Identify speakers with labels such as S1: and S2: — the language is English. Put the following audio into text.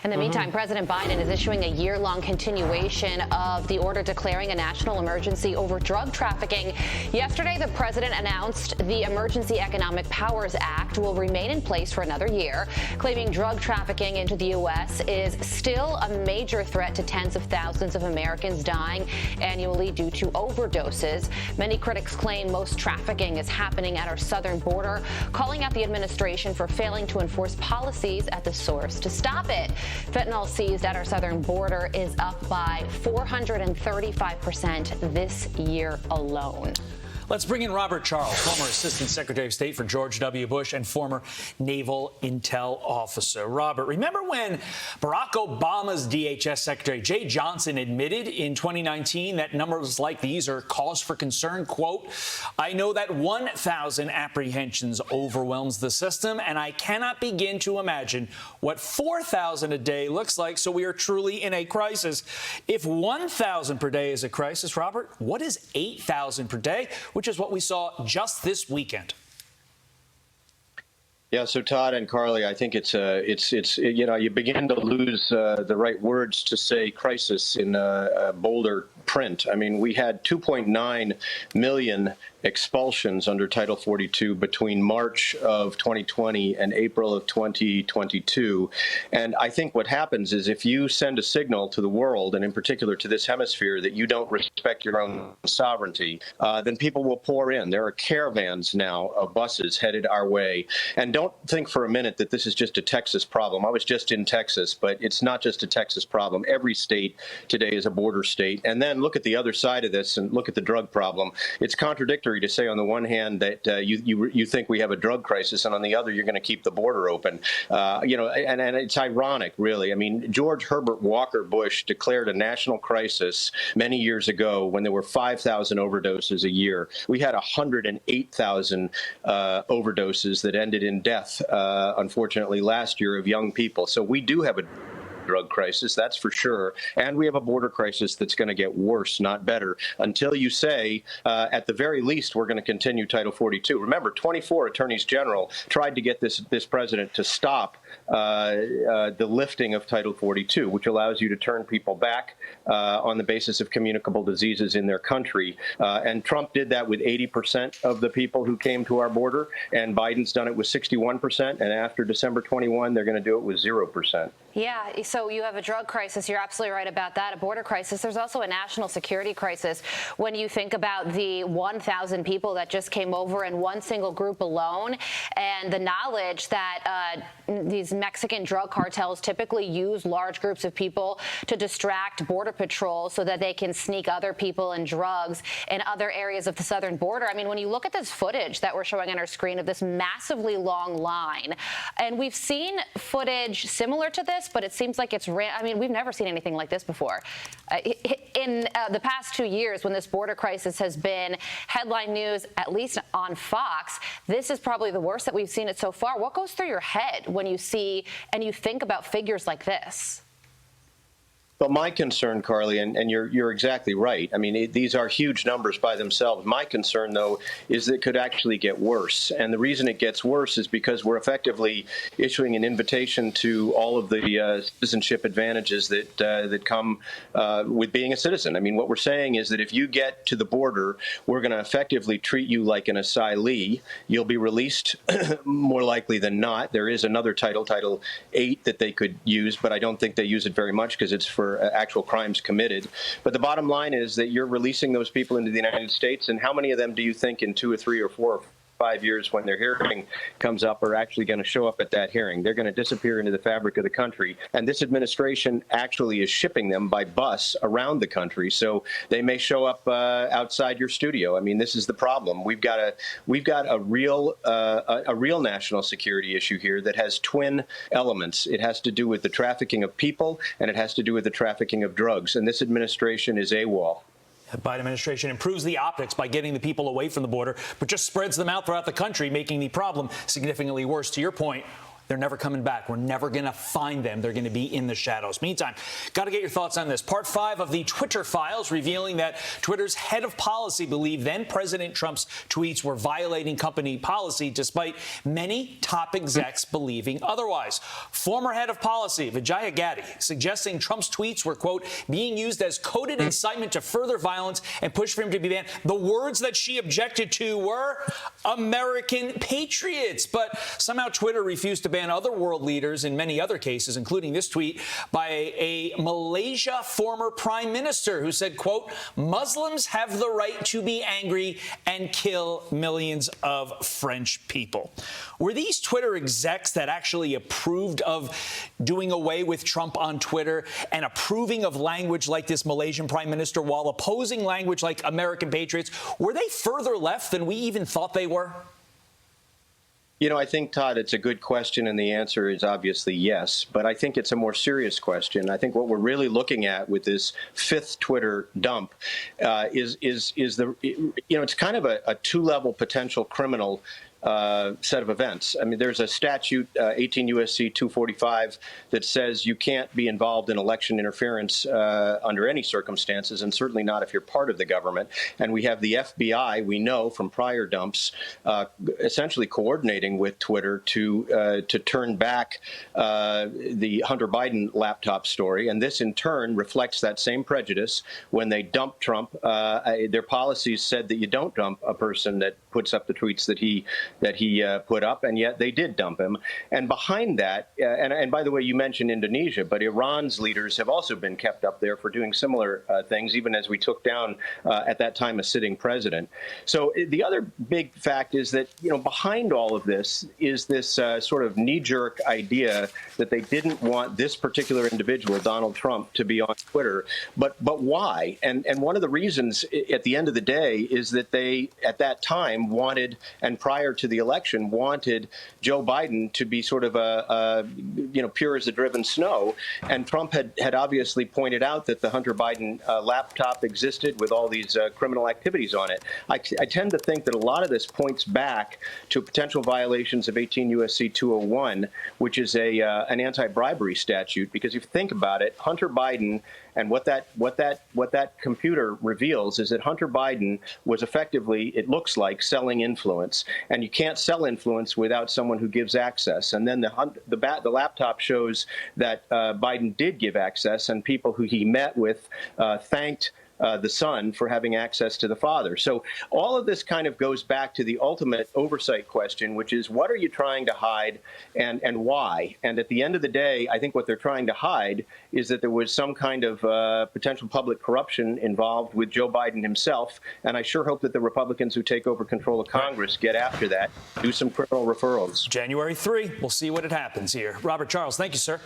S1: In the meantime, President Biden is issuing a year-long continuation of the order declaring a national emergency over drug trafficking. Yesterday, the president announced the Emergency Economic Powers Act will remain in place for another year, claiming drug trafficking into the U.S. is still a major threat to tens of thousands of Americans dying annually due to overdoses. Many critics claim most trafficking is happening at our southern border, calling out the administration for failing to enforce policies at the source to stop it. Fentanyl seized at our southern border is up by 435% this year alone.
S2: Let's bring in Robert Charles, former Assistant Secretary of State for George W. Bush and former Naval Intel officer. Robert, remember when Barack Obama's DHS Secretary Jay Johnson admitted in 2019 that numbers like these are cause for concern? Quote, "I know that 1,000 apprehensions overwhelms the system, and I cannot begin to imagine what 4,000 a day looks like, so we are truly in a crisis." If 1,000 per day is a crisis, Robert, what is 8,000 per day? Which is what we saw just this weekend.
S3: Yeah, so Todd and Carly, I think it's you begin to lose the right words to say crisis in bolder print. I mean, we had 2.9 million expulsions under Title 42 between March of 2020 and April of 2022. And I think what happens is if you send a signal to the world, and in particular to this hemisphere, that you don't respect your own sovereignty, then people will pour in. There are caravans now of buses headed our way. And don't think for a minute that this is just a Texas problem. I was just in Texas, but it's not just a Texas problem. Every state today is a border state. And then look at the other side of this and look at the drug problem. It's contradictory to say on the one hand that you think we have a drug crisis, and on the other you're going to keep the border open. And it's ironic, really. I mean, George Herbert Walker Bush declared a national crisis many years ago when there were 5,000 overdoses a year. We had 108,000 overdoses that ended in death, unfortunately, last year of young people. So we do have a drug crisis, that's for sure. And we have a border crisis that's going to get worse, not better, until you say, at the very least, we're going to continue Title 42. Remember, 24 attorneys general tried to get this president to stop the lifting of Title 42, which allows you to turn people back on the basis of communicable diseases in their country. And Trump did that with 80% of the people who came to our border, and Biden's done it with 61%. And after December 21, they're going to do it with 0%.
S1: Yeah, so you have a drug crisis. You're absolutely right about that. A border crisis. There's also a national security crisis when you think about the 1,000 people that just came over in one single group alone, and the knowledge that these Mexican drug cartels typically use large groups of people to distract Border Patrol so that they can sneak other people and drugs in other areas of the southern border. I mean, when you look at this footage that we're showing on our screen of this massively long line, and we've seen footage similar to this, but it seems like we've never seen anything like this before. In the past 2 years, when this border crisis has been headline news, at least on Fox, this is probably the worst that we've seen it so far. What goes through your head when you see and you think about figures like this?
S3: But my concern, Carly, and you're exactly right. I mean, these are huge numbers by themselves. My concern, though, is that it could actually get worse. And the reason it gets worse is because we're effectively issuing an invitation to all of the citizenship advantages that come with being a citizen. I mean, what we're saying is that if you get to the border, we're going to effectively treat you like an asylee. You'll be released more likely than not. There is another Title 8 that they could use, but I don't think they use it very much because it's for actual crimes committed. But the bottom line is that you're releasing those people into the United States, and how many of them do you think in 2 or 3 or 4 or 5 years when their hearing comes up are actually going to show up at that hearing? They're going to disappear into the fabric of the country, and this administration actually is shipping them by bus around the country, so they may show up outside your studio. I mean, this is the problem. We've got a real national security issue here that has twin elements. It has to do with the trafficking of people, and it has to do with the trafficking of drugs, and this administration is AWOL.
S2: The Biden administration improves the optics by getting the people away from the border, but just spreads them out throughout the country, making the problem significantly worse. To your point, they're never coming back. We're never going to find them. They're going to be in the shadows. Meantime, got to get your thoughts on this. Part 5 of the Twitter files revealing that Twitter's head of policy believed then President Trump's tweets were violating company policy, despite many top execs believing otherwise. Former head of policy, Vijaya Gadde, suggesting Trump's tweets were, quote, being used as coded incitement to further violence and push for him to be banned. The words that she objected to were American patriots. But somehow Twitter refused to ban other world leaders in many other cases, including this tweet by a Malaysia former prime minister who said, quote, Muslims have the right to be angry and kill millions of French people. Were these Twitter execs that actually approved of doing away with Trump on Twitter and approving of language like this Malaysian prime minister while opposing language like American patriots, were they further left than we even thought they were?
S3: You know, I think, Todd, it's a good question, and the answer is obviously yes. But I think it's a more serious question. I think what we're really looking at with this 5th Twitter dump is the, you know, it's kind of a two-level potential criminal set of events. I mean, there's a statute, 18 U.S.C. 245, that says you can't be involved in election interference under any circumstances, and certainly not if you're part of the government. And we have the FBI, we know from prior dumps, essentially coordinating with Twitter to turn back the Hunter Biden laptop story. And this, in turn, reflects that same prejudice. When they dumped Trump, their policies said that you don't dump a person that puts up the tweets that he put up, and yet they did dump him. And behind that, and by the way, you mentioned Indonesia, but Iran's leaders have also been kept up there for doing similar things, even as we took down at that time a sitting president. So the other big fact is that, you know, behind all of this is this sort of knee-jerk idea that they didn't want this particular individual, Donald Trump, to be on Twitter. But why? And one of the reasons at the end of the day is that they, at that time, wanted, and prior to the election, wanted Joe Biden to be sort of pure as the driven snow. And Trump had obviously pointed out that the Hunter Biden laptop existed with all these criminal activities on it. I tend to think that a lot of this points back to potential violations of 18 U.S.C. 201, which is an anti-bribery statute. Because if you think about it, Hunter Biden, and what that computer reveals is that Hunter Biden was effectively, it looks like, selling influence. And you can't sell influence without someone who gives access. And then the laptop shows that Biden did give access, and people who he met with thanked the son for having access to the father. So all of this kind of goes back to the ultimate oversight question, which is, what are you trying to hide and why? And at the end of the day, I think what they're trying to hide is that there was some kind of potential public corruption involved with Joe Biden himself. And I sure hope that the Republicans who take over control of Congress get after that, do some criminal referrals.
S2: January 3, we'll see what happens here. Robert Charles, thank you, sir.